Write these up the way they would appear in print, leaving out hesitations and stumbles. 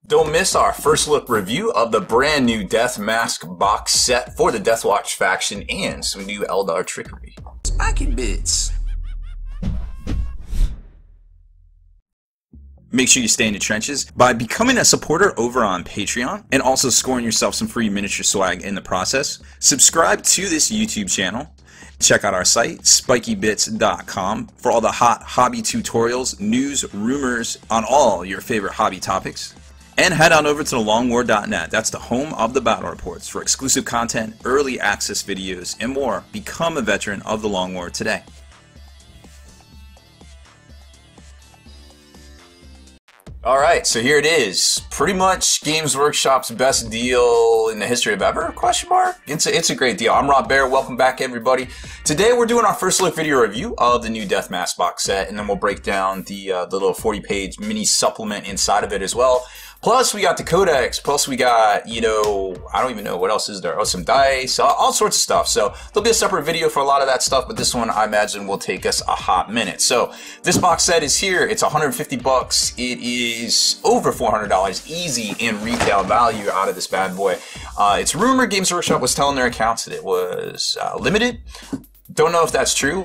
Don't miss our first look review of the brand new Death Masque box set for the Deathwatch faction and some new Eldar trickery. Spiky bits. Make sure you stay in the trenches by becoming a supporter over on Patreon and also scoring yourself some free miniature swag in the process. Subscribe to this YouTube channel. Check out our site, spikybits.com, for all the hot hobby tutorials, news, rumors on all your favorite hobby topics. And head on over to thelongwar.net. That's the home of the battle reports for exclusive content, early access videos, and more. Become a veteran of the Long War today. Alright, so here it is. Pretty much Games Workshop's best deal in the history of ever? Question mark? It's a great deal. I'm Baer. Welcome back, everybody. Today we're doing our first look video review of the new Death Masque box set, and then we'll break down the little 40-page mini supplement inside of it as well. Plus, we got the codex. Plus, we got, I don't even know what else is there. Oh, some dice, all sorts of stuff. So there'll be a separate video for a lot of that stuff, but this one, I imagine, will take us a hot minute. So this box set is here. It's 150 bucks. It is over $400 easy in retail value out of this bad boy. It's rumored Games Workshop was telling their accounts that it was limited. Don't know if that's true.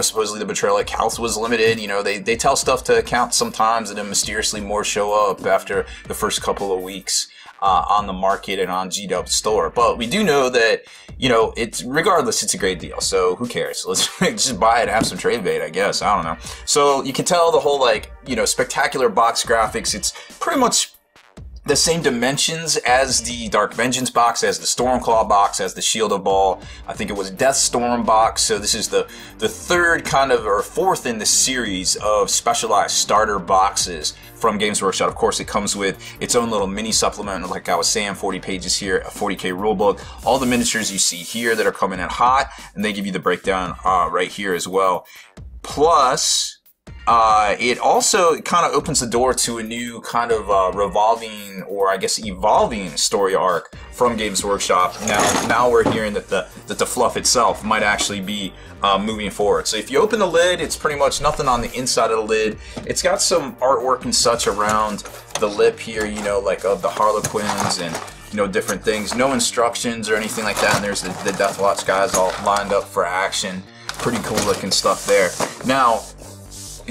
Supposedly the Betrayal at Calth was limited. They tell stuff to account sometimes, and then mysteriously more show up after the first couple of weeks on the market and on G-Dub's store. But we do know that, regardless, it's a great deal. So who cares? Let's just buy it and have some trade bait, I guess. I don't know. So you can tell the whole, spectacular box graphics. It's pretty much the same dimensions as the Dark Vengeance box, as the Stormclaw box, as the Shield of Baal. I think it was Deathstorm box. So this is the third or fourth in the series of specialized starter boxes from Games Workshop. Of course, it comes with its own little mini supplement, like I was saying, 40 pages here, a 40K rulebook, all the miniatures you see here that are coming in hot, and they give you the breakdown right here as well. Plus, it also kind of opens the door to a new kind of revolving, or I guess evolving, story arc from Games Workshop. Now we're hearing that the fluff itself might actually be moving forward. So if you open the lid, it's pretty much nothing on the inside of the lid. It's got some artwork and such around the lip here, like of the Harlequins and different things. No instructions or anything like that. And there's the Deathwatch guys all lined up for action. Pretty cool looking stuff there. Now,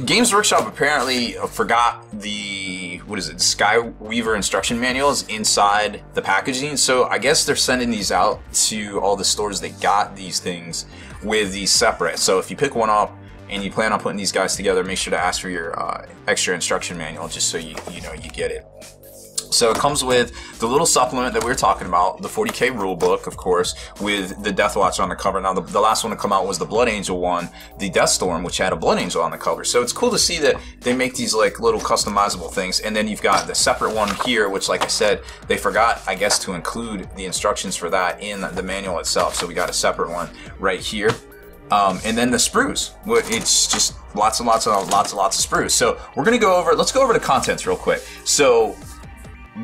Games Workshop apparently forgot the, Skyweaver instruction manuals inside the packaging, so I guess they're sending these out to all the stores that got these things with these separate. So if you pick one up and you plan on putting these guys together, make sure to ask for your extra instruction manual just so you get it. So it comes with the little supplement that we were talking about, the 40K rulebook, of course, with the Deathwatch on the cover. Now, the last one to come out was the Blood Angel one, the Deathstorm, which had a Blood Angel on the cover. So it's cool to see that they make these little customizable things. And then you've got the separate one here, which, like I said, they forgot, I guess, to include the instructions for that in the manual itself. So we got a separate one right here. And then the sprues. It's just lots and lots of sprues. So we're gonna let's go over the contents real quick. So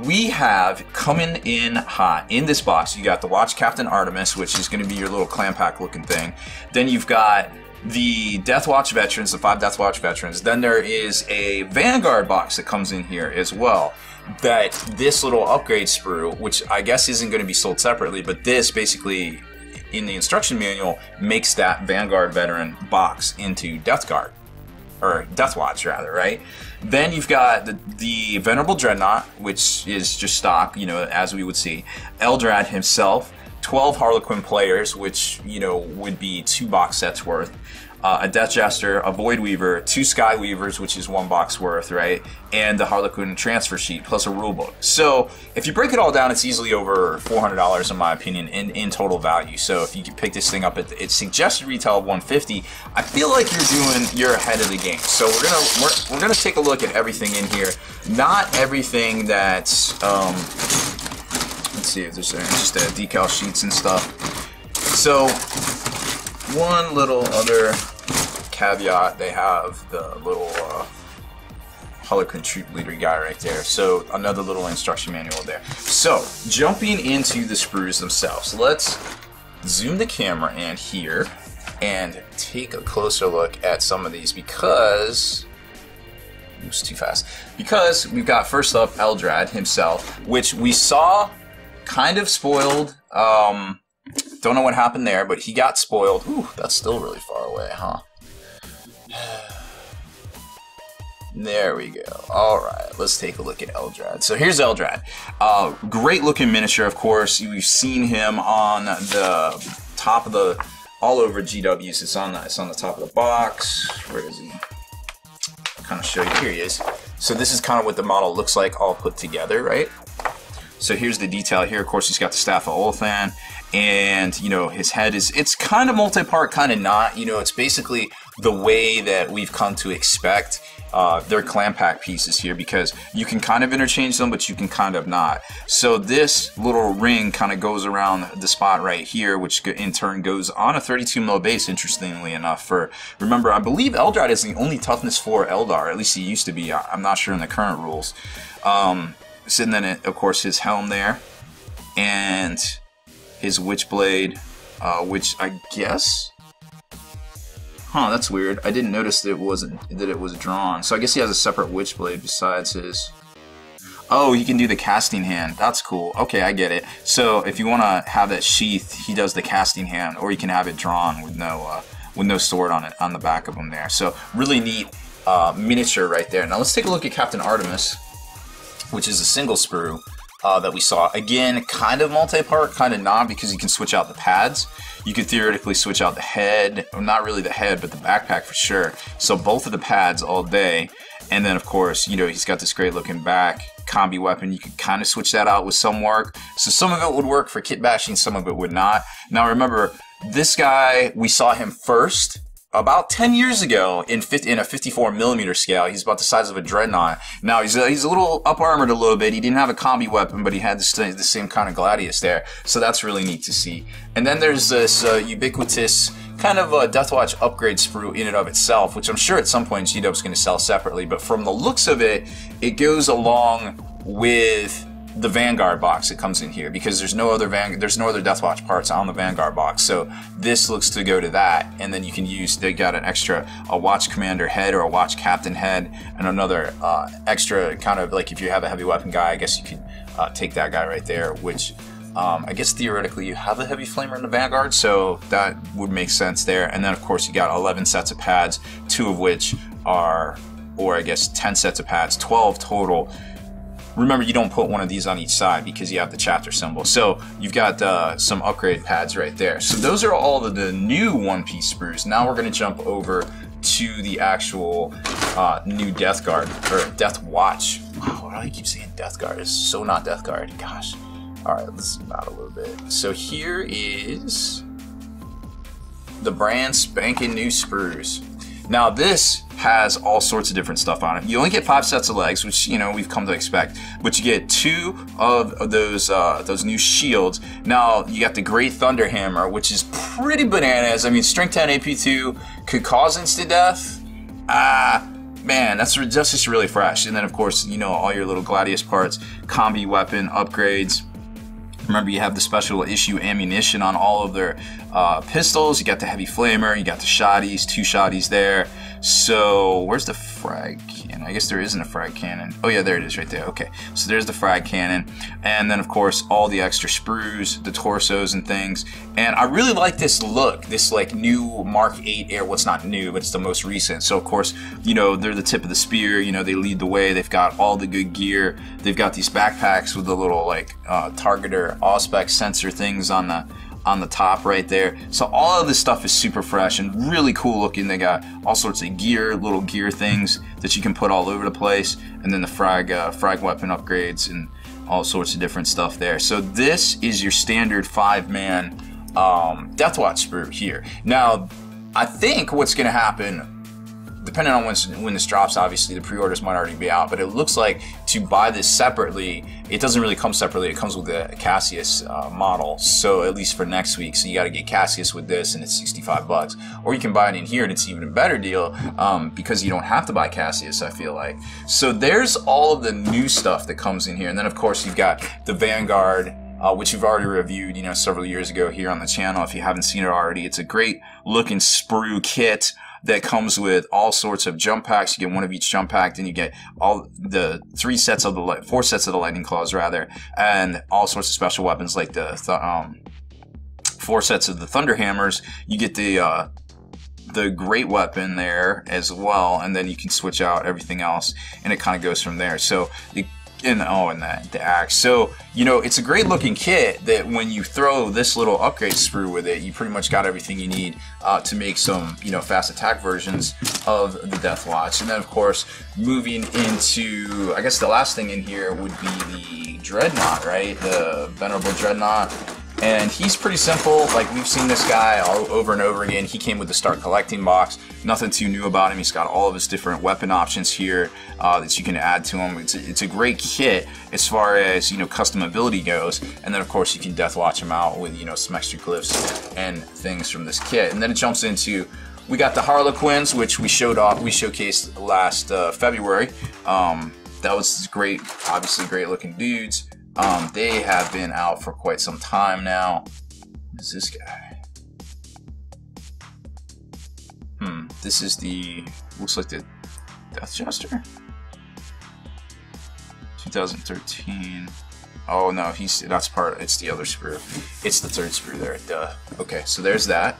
we have coming in hot in this box, you got the Watch Captain Artemis, which is going to be your little clan pack looking thing. Then you've got the Deathwatch veterans, the 5 Deathwatch veterans. Then there is a Vanguard box that comes in here as well. That this little upgrade sprue, which I guess isn't going to be sold separately, but this basically in the instruction manual makes that Vanguard veteran box into Deathguard. Or Deathwatch, rather, right? Then you've got the Venerable Dreadnought, which is just stock, as we would see. Eldrad himself, 12 Harlequin players, which, would be 2 box sets worth. A Death Jester, a Void Weaver, 2 Sky Weavers, which is 1 box worth, right? And the Harlequin transfer sheet, plus a rulebook. So if you break it all down, it's easily over $400 in my opinion in total value. So if you can pick this thing up at its suggested retail of $150, I feel like you're ahead of the game. So we're gonna take a look at everything in here. Not everything that's let's see if there's just decal sheets and stuff. So one little other caveat, they have the little Harlequin troop leader guy right there. So another little instruction manual there. So jumping into the sprues themselves, let's zoom the camera in here and take a closer look at some of these, because moves too fast. Because we've got first up Eldrad himself, which we saw kind of spoiled. Don't know what happened there, but he got spoiled. Ooh, that's still really far away, huh? There we go. Alright, let's take a look at Eldrad. So here's Eldrad. Great looking miniature, of course. We've seen him on the top of the, all over GWs. It's on the top of the box. Where is he? I'll kind of show you. Here he is. So this is kind of what the model looks like all put together, right? So here's the detail here. Of course, he's got the Staff of Ulthan, and, you know, his head is, it's kind of multi-part, kind of not. You know, it's basically the way that we've come to expect their clan pack pieces here, because you can kind of interchange them, but you can kind of not. So this little ring kind of goes around the spot right here, which in turn goes on a 32 mil base, interestingly enough. For, remember, I believe Eldrad is the only toughness 4 Eldar, at least he used to be. I'm not sure in the current rules. So then, of course, his helm there, and his Witchblade, which I guess, huh? That's weird. I didn't notice that it was drawn. So I guess he has a separate Witchblade besides his. Oh, he can do the casting hand. That's cool. Okay, I get it. So if you want to have that sheath, he does the casting hand, or you can have it drawn with no sword on it on the back of him there. So really neat miniature right there. Now let's take a look at Captain Artemis, which is a single sprue that we saw. Again, kind of multi-part, kind of not, because you can switch out the pads. You could theoretically switch out the head, or not really the head, but the backpack for sure. So both of the pads all day. And then, of course, you know, he's got this great looking back combi weapon. You could kind of switch that out with some work. So some of it would work for kit bashing, some of it would not. Now remember, this guy, we saw him first about 10 years ago in a 54 millimeter scale. He's about the size of a dreadnought. Now he's a little up armored a little bit. He didn't have a combi weapon, but he had the same kind of gladius there. So that's really neat to see. And then there's this ubiquitous kind of a Deathwatch upgrade sprue in and of itself, which I'm sure at some point GW's going to sell separately. But from the looks of it, it goes along with the Vanguard box that comes in here, because there's no other Deathwatch parts on the Vanguard box. So this looks to go to that, and then you can use, they got an extra watch commander head or a watch captain head, and another extra kind of like if you have a heavy weapon guy, I guess you could take that guy right there, which I guess theoretically you have a heavy flamer in the Vanguard, so that would make sense there. And then of course you got 11 sets of pads, 2 of which are, or I guess 10 sets of pads, 12 total. Remember, you don't put one of these on each side because you have the chapter symbol. So you've got some upgrade pads right there. So those are all of the new one-piece sprues. Now we're going to jump over to the actual new Death Guard, or Death Watch. Wow, why do I keep saying Death Guard? It's so not Death Guard. Gosh. All right, let's zoom out a little bit. So here is the brand spanking new sprues. Now this has all sorts of different stuff on it. You only get 5 sets of legs, which, you know, we've come to expect, but you get 2 of those new shields. Now you got the Great Thunder Hammer, which is pretty bananas. I mean, strength 10 AP2 could cause instant death. Man, that's just really fresh. And then of course, you know, all your little gladius parts, combi weapon upgrades. Remember, you have the special issue ammunition on all of their pistols. You got the heavy flamer, you got the shotties, 2 shotties there. So where's the frag cannon? I guess there isn't a frag cannon. Oh yeah, there it is right there. Okay, so there's the frag cannon. And then of course all the extra sprues, the torsos and things. And I really like this look, this like new Mark 8 Air. What's not new, but it's the most recent. So of course, you know, they're the tip of the spear. You know, they lead the way. They've got all the good gear. They've got these backpacks with the little like targeter auspex sensor things on the top right there. So all of this stuff is super fresh and really cool looking. They got all sorts of gear, little gear things that you can put all over the place, and then the frag weapon upgrades and all sorts of different stuff there. So this is your standard 5-man Deathwatch sprue here. Now, I think what's going to happen, depending on when this drops, obviously the pre-orders might already be out, but it looks like to buy this separately, it doesn't really come separately. It comes with the Cassius model, so at least for next week. So you got to get Cassius with this, and it's $65. Or you can buy it in here, and it's even a better deal because you don't have to buy Cassius, I feel like. So there's all of the new stuff that comes in here, and then of course you've got the Vanguard, which you've already reviewed, you know, several years ago here on the channel. If you haven't seen it already, it's a great looking sprue kit. that comes with all sorts of jump packs. You get one of each jump pack, then you get all the 4 sets of the lightning claws rather, and all sorts of special weapons like the 4 sets of the thunder hammers. You get the great weapon there as well, and then you can switch out everything else, and it kind of goes from there. So and the axe. So, you know, it's a great looking kit that when you throw this little upgrade sprue with it, you pretty much got everything you need to make some, you know, fast attack versions of the Deathwatch. And then, of course, moving into, I guess the last thing in here would be the Dreadnought, right? The Venerable Dreadnought. And he's pretty simple. Like, we've seen this guy all over and over again. He came with the Start Collecting box. Nothing too new about him. He's got all of his different weapon options here that you can add to him. It's a great kit as far as, you know, customability goes. And then, of course, you can Deathwatch him out with, you know, some extra glyphs and things from this kit. And then it jumps into, we got the Harlequins, which we showcased last February. That was great, obviously great looking dudes. They have been out for quite some time now. Who's this guy? This is the, looks like the Death Jester? 2013. Oh no, it's the other sprue. It's the 3rd sprue there, duh. Okay, so there's that.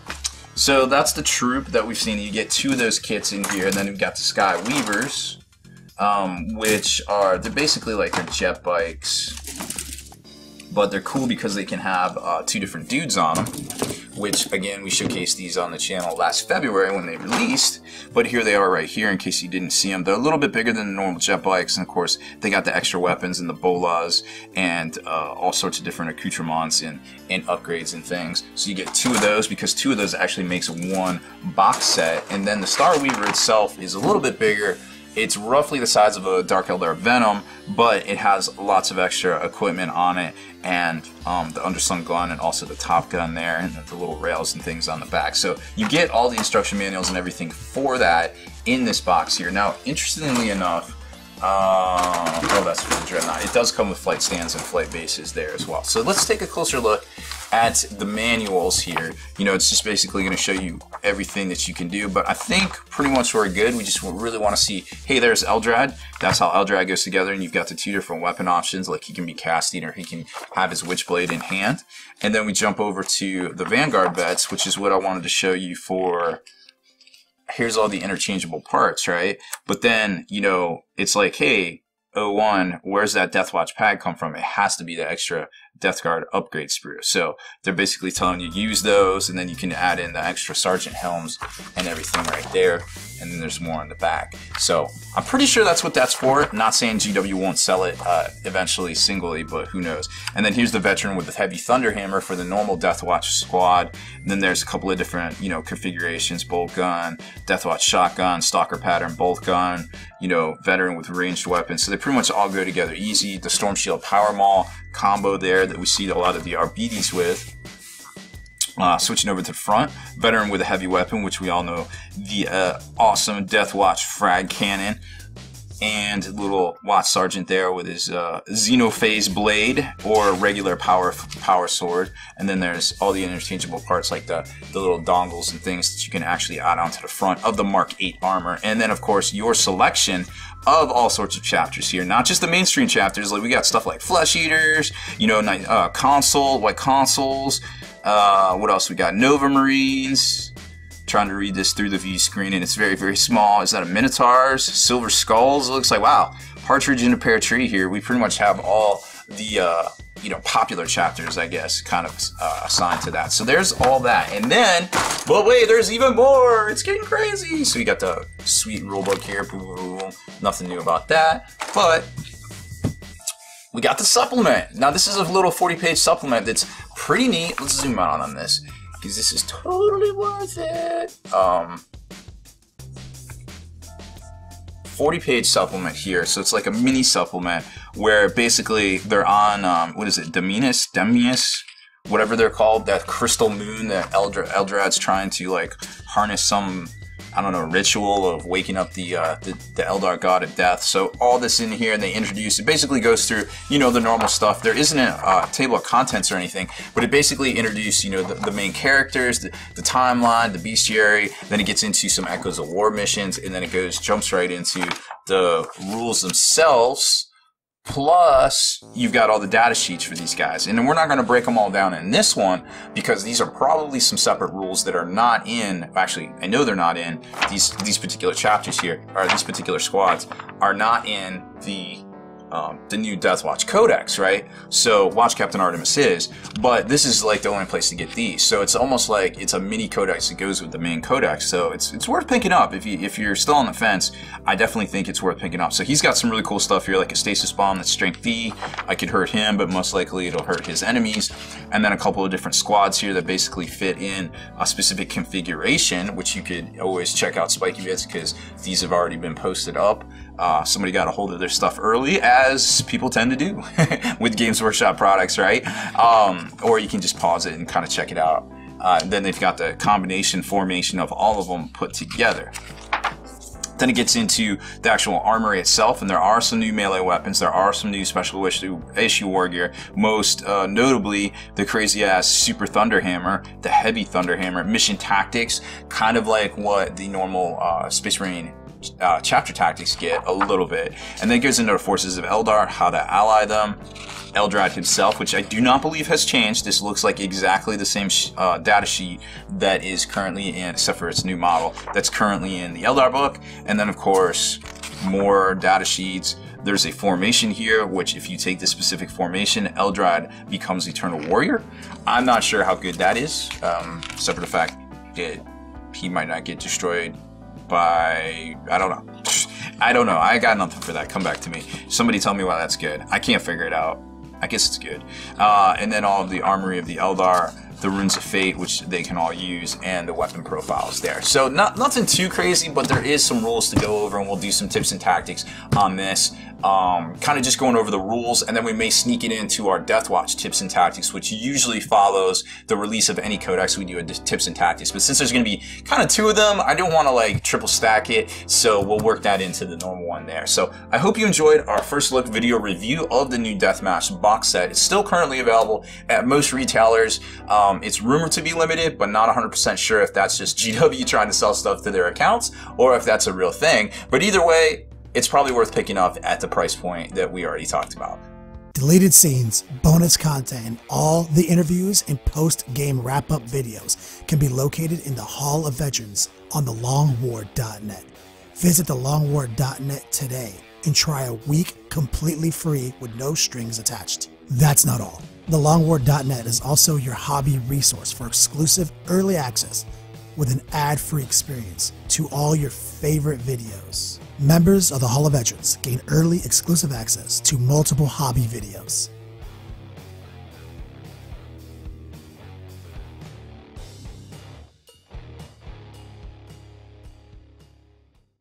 So that's the troop that we've seen. You get 2 of those kits in here, and then we've got the Sky Weavers, which are, they're basically like their jet bikes. But they're cool because they can have 2 different dudes on them, which, again, we showcased these on the channel last February when they released. But here they are right here in case you didn't see them. They're a little bit bigger than the normal jet bikes, and of course, they got the extra weapons and the bolas and all sorts of different accoutrements and upgrades and things. So you get 2 of those because 2 of those actually makes 1 box set. And then the Star Weaver itself is a little bit bigger. It's roughly the size of a Dark Eldar Venom, but it has lots of extra equipment on it, and the underslung gun and also the top gun there, and the little rails and things on the back. So you get all the instruction manuals and everything for that in this box here. Now, interestingly enough, oh, that's for the Dreadnought. It does come with flight stands and flight bases there as well. So let's take a closer look at the manuals here. You know, it's just basically going to show you everything that you can do, but I think pretty much we're good. We just really want to see, hey, there's Eldrad. That's how Eldrad goes together, and you've got the 2 different weapon options, like he can be casting or he can have his Witchblade in hand. And then we jump over to the Vanguard vets, which is what I wanted to show you for, here's all the interchangeable parts, right? But then, you know, it's like, hey, 01, where's that Deathwatch pad come from? It has to be the extra Death Guard upgrade sprue. So they're basically telling you use those, and then you can add in the extra Sergeant helms and everything right there. And then there's more on the back. So I'm pretty sure that's what that's for. Not saying GW won't sell it eventually singly, but who knows. And then here's the veteran with the heavy thunder hammer for the normal Deathwatch squad. And then there's a couple of different, you know, configurations: bolt gun, Deathwatch shotgun, stalker pattern bolt gun, you know, veteran with ranged weapons. So they pretty much all go together easy. The Storm Shield Power Maul combo there that we see a lot of the RBDs with. Switching over to the front, veteran with a heavy weapon, which we all know, the awesome Deathwatch frag cannon, and little Watch Sergeant there with his Xenophase blade or regular power sword. And then there's all the interchangeable parts like the little dongles and things that you can actually add onto the front of the Mark 8 armor. And then, of course, your selection of all sorts of chapters here, not just the mainstream chapters. Like, we got stuff like Flesh Eaters, you know, white consoles. What else we got? Nova Marines. Trying to read this through the view screen, and it's very, very small. Is that a Minotaurs? Silver Skulls? It looks like, wow, partridge in a pear tree here. We pretty much have all the you know, popular chapters, I guess, kind of assigned to that. So there's all that. And then, but wait, there's even more. It's getting crazy. So you got the sweet rulebook here. Nothing new about that. But we got the supplement. Now, this is a little 40-page supplement that's pretty neat. Let's zoom out on this, because this is totally worth it. 40-page supplement here. So it's like a mini supplement where basically they're on, what is it, Demius, whatever they're called, that crystal moon that Eldrad's trying to like harness some I don't know, ritual of waking up the Eldar god of death. So all this in here, and they introduce, it basically goes through, you know, the normal stuff. There isn't a table of contents or anything, but it basically introduced, you know, the main characters, the timeline, the bestiary, then it gets into some Echoes of War missions, and then it jumps right into the rules themselves. Plus, you've got all the data sheets for these guys. And we're not going to break them all down in this one because these are probably some separate rules that are not in, actually, I know they're not in these particular chapters here, or these particular squads are not in the new Deathwatch Codex, right? So Watch Captain Artemis is, but this is like the only place to get these. So it's almost like it's a mini codex that goes with the main codex. So it's worth picking up if you're still on the fence. I definitely think it's worth picking up. So he's got some really cool stuff here, like a stasis bomb that's strength D. I could hurt him, but most likely it'll hurt his enemies. And then a couple of different squads here that basically fit in a specific configuration, which you could always check out Spiky Bits because these have already been posted up. Somebody got a hold of their stuff early, as people tend to do with Games Workshop products, right? Or you can just pause it and kind of check it out. Then they've got the combination formation of all of them put together. Then it gets into the actual armory itself, and there are some new melee weapons. There are some new special issue war gear, most notably the crazy-ass Super Thunderhammer, the Heavy Thunderhammer, mission tactics, kind of like what the normal Space Marine chapter tactics get a little bit. And then it goes into the forces of Eldar, how to ally them. Eldrad himself, which I do not believe has changed. This looks like exactly the same data sheet that is currently in, except for its new model, that's currently in the Eldar book. And then, of course, more data sheets. There's a formation here, which if you take this specific formation, Eldrad becomes Eternal Warrior. I'm not sure how good that is, except for the fact that he might not get destroyed by, I don't know. I don't know. I got nothing for that. Come back to me. Somebody tell me why that's good. I can't figure it out. I guess it's good. And then all of the Armory of the Eldar, the Runes of Fate, which they can all use, and the weapon profiles there. So nothing too crazy, but there is some rules to go over, and we'll do some tips and tactics on this. Kind of just going over the rules, and then we may sneak it into our Deathwatch tips and tactics, which usually follows the release of any codex. We do a tips and tactics, but since there's going to be kind of two of them, I don't want to like triple stack it, so we'll work that into the normal one there. So I hope you enjoyed our first look video review of the new Death Masque box set. It's still currently available at most retailers. It's rumored to be limited, but not 100% sure if that's just GW trying to sell stuff to their accounts or if that's a real thing. But either way, it's probably worth picking up at the price point that we already talked about. Deleted scenes, bonus content, and all the interviews and post-game wrap-up videos can be located in the Hall of Veterans on thelongwar.net. Visit thelongwar.net today and try a week completely free with no strings attached. That's not all. Thelongwar.net is also your hobby resource for exclusive early access with an ad-free experience to all your favorite videos. Members of the Hall of Veterans gain early exclusive access to multiple hobby videos.